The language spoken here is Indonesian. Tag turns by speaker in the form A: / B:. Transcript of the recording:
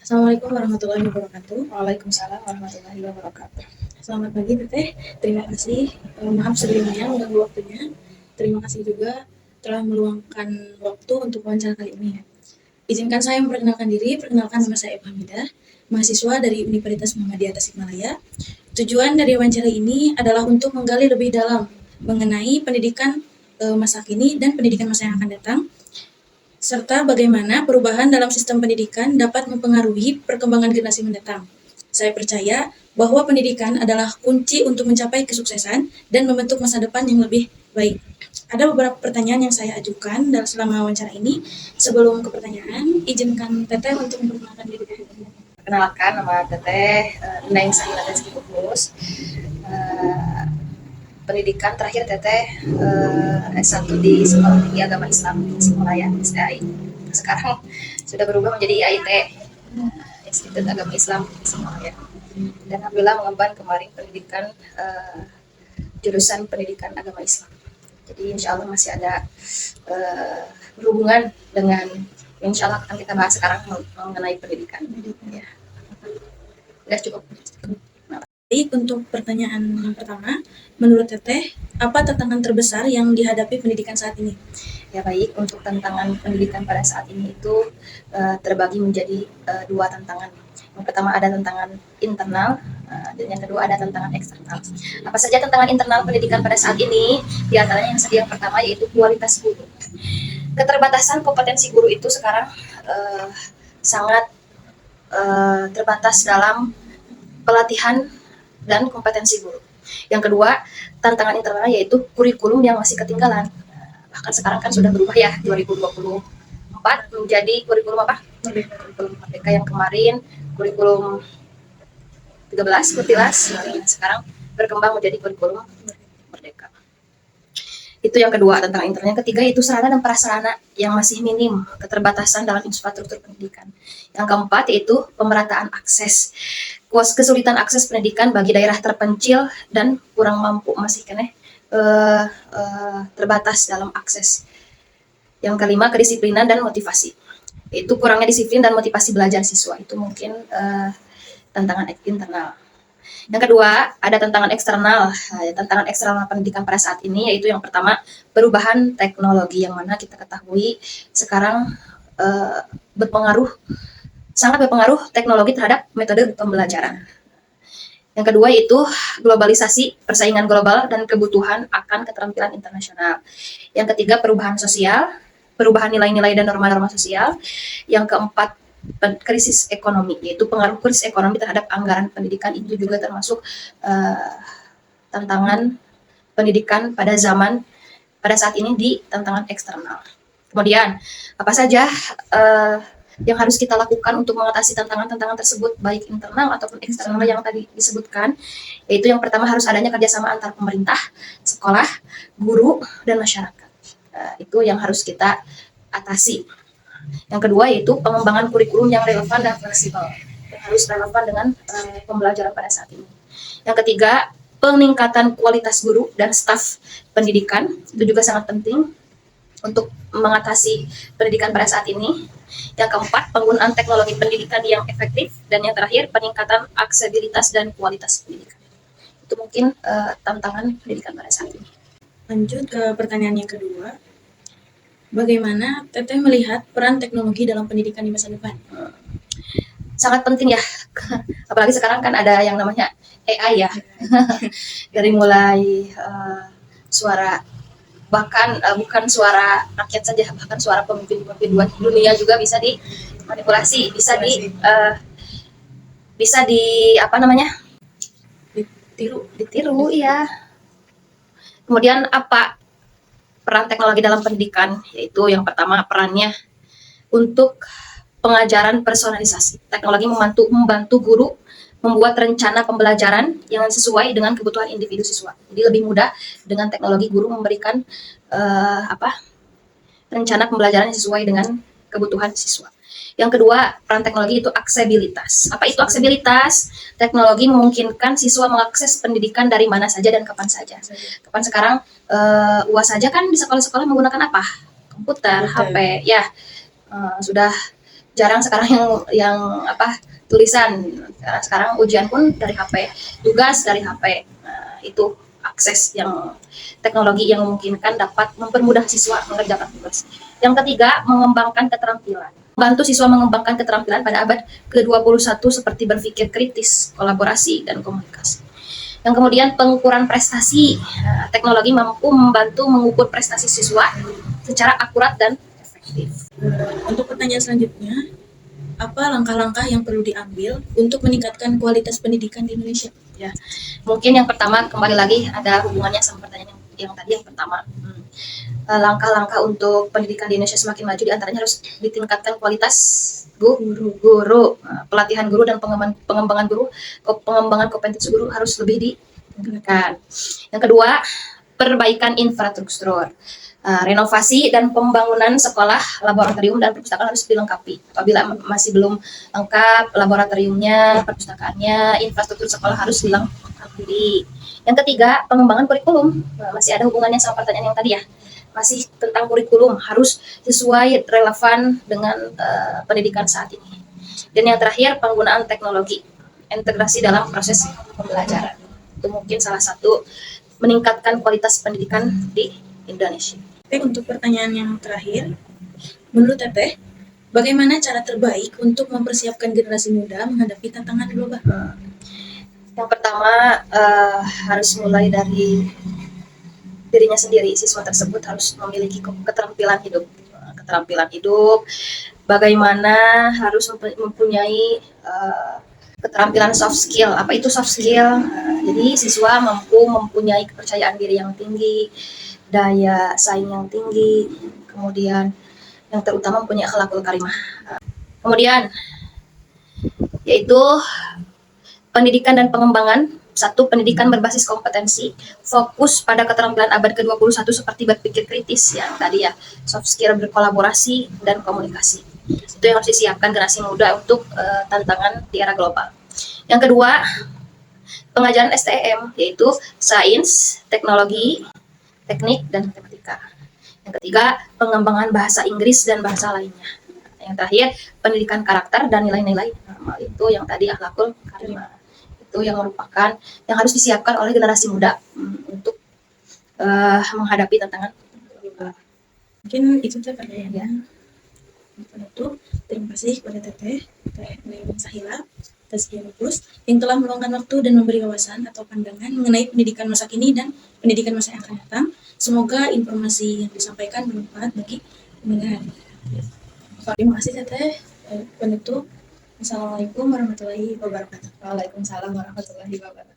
A: Assalamualaikum warahmatullahi wabarakatuh.
B: Waalaikumsalam warahmatullahi wabarakatuh.
A: Selamat pagi Teteh, terima kasih. Maaf sebelumnya mengganggu waktunya. Terima kasih juga telah meluangkan waktu untuk wawancara kali ini. Izinkan saya memperkenalkan diri. Perkenalkan, nama saya Eva Hamidah, mahasiswa dari Universitas Muhammadiyah Tasikmalaya. Tujuan dari wawancara ini adalah untuk menggali lebih dalam mengenai pendidikan masa kini dan pendidikan masa yang akan datang, serta bagaimana perubahan dalam sistem pendidikan dapat mempengaruhi perkembangan generasi mendatang. Saya percaya bahwa pendidikan adalah kunci untuk mencapai kesuksesan dan membentuk masa depan yang lebih baik. Ada beberapa pertanyaan yang saya ajukan dalam selama wawancara ini. Sebelum ke pertanyaan, izinkan Teteh untuk memperkenalkan diri.
B: Perkenalkan, nama Teteh Neng Sahila Rizky Kukus. Pendidikan terakhir Teteh S1 di Sekolah Tinggi Agama Islam Tasikmalaya STAI. Sekarang sudah berubah menjadi IAIT, Institut Agama Islam Tasikmalaya. Dan alhamdulillah mengemban kemarin pendidikan jurusan pendidikan agama Islam. Jadi insya Allah masih ada berhubungan dengan insya Allah akan kita bahas sekarang mengenai pendidikan. Ya. Udah cukup.
A: Baik, untuk pertanyaan yang pertama, menurut Teteh, apa tantangan terbesar yang dihadapi pendidikan saat ini?
B: Ya baik, untuk tantangan pendidikan pada saat ini itu terbagi menjadi dua tantangan. Yang pertama ada tantangan internal, dan yang kedua ada tantangan eksternal. Apa saja tantangan internal pendidikan pada saat ini? Di antaranya yang pertama yaitu kualitas guru. Keterbatasan kompetensi guru itu sekarang sangat terbatas dalam pelatihan dan kompetensi guru. Yang kedua, tantangan internal yaitu kurikulum yang masih ketinggalan. Bahkan sekarang kan sudah berubah ya, 2024 menjadi kurikulum apa? Kurikulum Merdeka yang kemarin, kurikulum 13, sekarang berkembang menjadi kurikulum Merdeka. Itu yang kedua, tantangan internal. Yang ketiga itu sarana dan prasarana yang masih minim, keterbatasan dalam infrastruktur pendidikan. Yang keempat yaitu pemerataan akses. Kesulitan akses pendidikan bagi daerah terpencil dan kurang mampu, masih terbatas dalam akses. Yang kelima, kedisiplinan dan motivasi. Itu kurangnya disiplin dan motivasi belajar siswa. Itu mungkin tantangan internal. Yang kedua, ada tantangan eksternal. Tantangan eksternal pendidikan pada saat ini yaitu yang pertama, perubahan teknologi yang mana kita ketahui sekarang sangat berpengaruh teknologi terhadap metode pembelajaran. Yang kedua yaitu globalisasi, persaingan global dan kebutuhan akan keterampilan internasional. Yang ketiga, perubahan sosial, perubahan nilai-nilai dan norma-norma sosial. Yang keempat, krisis ekonomi, yaitu pengaruh krisis ekonomi terhadap anggaran pendidikan. Itu juga termasuk tantangan pendidikan pada saat ini di tantangan eksternal. Kemudian, apa saja yang harus kita lakukan untuk mengatasi tantangan-tantangan tersebut, baik internal ataupun eksternal yang tadi disebutkan, yaitu yang pertama harus adanya kerjasama antar pemerintah, sekolah, guru, dan masyarakat. Itu yang harus kita atasi. Yang kedua yaitu pengembangan kurikulum yang relevan dan fleksibel, yang harus relevan dengan pembelajaran pada saat ini. Yang ketiga, peningkatan kualitas guru dan staf pendidikan, itu juga sangat penting untuk mengatasi pendidikan pada saat ini. Yang keempat, penggunaan teknologi pendidikan yang efektif. Dan yang terakhir, peningkatan aksesibilitas dan kualitas pendidikan. Itu mungkin tantangan pendidikan pada saat ini.
A: Lanjut ke pertanyaan yang kedua. Bagaimana Teteh melihat peran teknologi dalam pendidikan di masa depan?
B: Sangat penting ya, apalagi sekarang kan ada yang namanya AI ya. Dari mulai suara, bahkan bukan suara rakyat saja, bahkan suara pemimpin-pemimpin dunia juga bisa dimanipulasi, bisa ditiru ya. Kemudian apa peran teknologi dalam pendidikan? Yaitu yang pertama, perannya untuk pengajaran personalisasi. Teknologi membantu guru membuat rencana pembelajaran yang sesuai dengan kebutuhan individu siswa. Jadi lebih mudah dengan teknologi guru memberikan rencana pembelajaran yang sesuai dengan kebutuhan siswa. Yang kedua, peran teknologi itu aksesibilitas. Apa itu aksesibilitas? Teknologi memungkinkan siswa mengakses pendidikan dari mana saja dan kapan saja. Kapan sekarang UAS saja kan di sekolah-sekolah menggunakan apa? Komputer, HP, ya sudah jarang sekarang yang apa tulisan. Sekarang ujian pun dari HP, tugas dari HP. Nah, itu akses yang teknologi yang memungkinkan dapat mempermudah siswa mengerjakan tugas. Yang ketiga, mengembangkan keterampilan. Bantu siswa mengembangkan keterampilan pada abad ke-21 seperti berpikir kritis, kolaborasi, dan komunikasi. Yang kemudian pengukuran prestasi. Teknologi mampu membantu mengukur prestasi siswa secara akurat dan efektif.
A: Untuk pertanyaan selanjutnya, apa langkah-langkah yang perlu diambil untuk meningkatkan kualitas pendidikan di Indonesia?
B: Ya, mungkin yang pertama kembali lagi ada hubungannya sama pertanyaan yang tadi yang pertama. Langkah-langkah untuk pendidikan di Indonesia semakin maju diantaranya harus ditingkatkan kualitas guru, pelatihan guru dan pengembangan guru, pengembangan kompetensi guru harus lebih ditingkatkan. Yang kedua, perbaikan infrastruktur. Renovasi dan pembangunan sekolah, laboratorium, dan perpustakaan harus dilengkapi. Apabila masih belum lengkap laboratoriumnya, perpustakaannya, infrastruktur sekolah harus dilengkapi. Yang ketiga, pengembangan kurikulum. Masih ada hubungannya sama pertanyaan yang tadi ya. Masih tentang kurikulum, harus sesuai relevan dengan pendidikan saat ini. Dan yang terakhir, penggunaan teknologi, integrasi dalam proses pembelajaran. Itu mungkin salah satu meningkatkan kualitas pendidikan di Indonesia.
A: Oke, untuk pertanyaan yang terakhir, menurut Teteh, bagaimana cara terbaik untuk mempersiapkan generasi muda menghadapi tantangan global?
B: Yang pertama, harus mulai dari dirinya sendiri. Siswa tersebut harus memiliki keterampilan hidup, bagaimana harus mempunyai keterampilan soft skill. Apa itu soft skill? Jadi siswa mampu mempunyai kepercayaan diri yang tinggi, daya saing yang tinggi, kemudian yang terutama mempunyai akhlakul karimah. Kemudian yaitu pendidikan dan pengembangan. Satu, pendidikan berbasis kompetensi, fokus pada keterampilan abad ke-21 seperti berpikir kritis yang tadi ya, soft skill, berkolaborasi, dan komunikasi. Itu yang harus disiapkan generasi muda untuk tantangan di era global. Yang kedua, pengajaran STM, yaitu sains, teknologi, teknik, dan matematika. Yang ketiga, pengembangan bahasa Inggris dan bahasa lainnya. Yang terakhir, pendidikan karakter dan nilai-nilai normal. Itu yang tadi akhlakul karimah. Itu yang merupakan yang harus disiapkan oleh generasi muda untuk menghadapi tantangan.
A: Mungkin itu tuh pertanyaannya. Itu terima kasih kepada Teteh Sahila Tazkiyah Lubus yang telah meluangkan waktu dan memberi wawasan atau pandangan mengenai pendidikan masa kini dan pendidikan masa yang akan datang. Semoga informasi yang disampaikan bermanfaat bagi pendengar. Terima kasih Teteh. Penutup. Assalamualaikum warahmatullahi wabarakatuh.
B: Waalaikumsalam warahmatullahi wabarakatuh.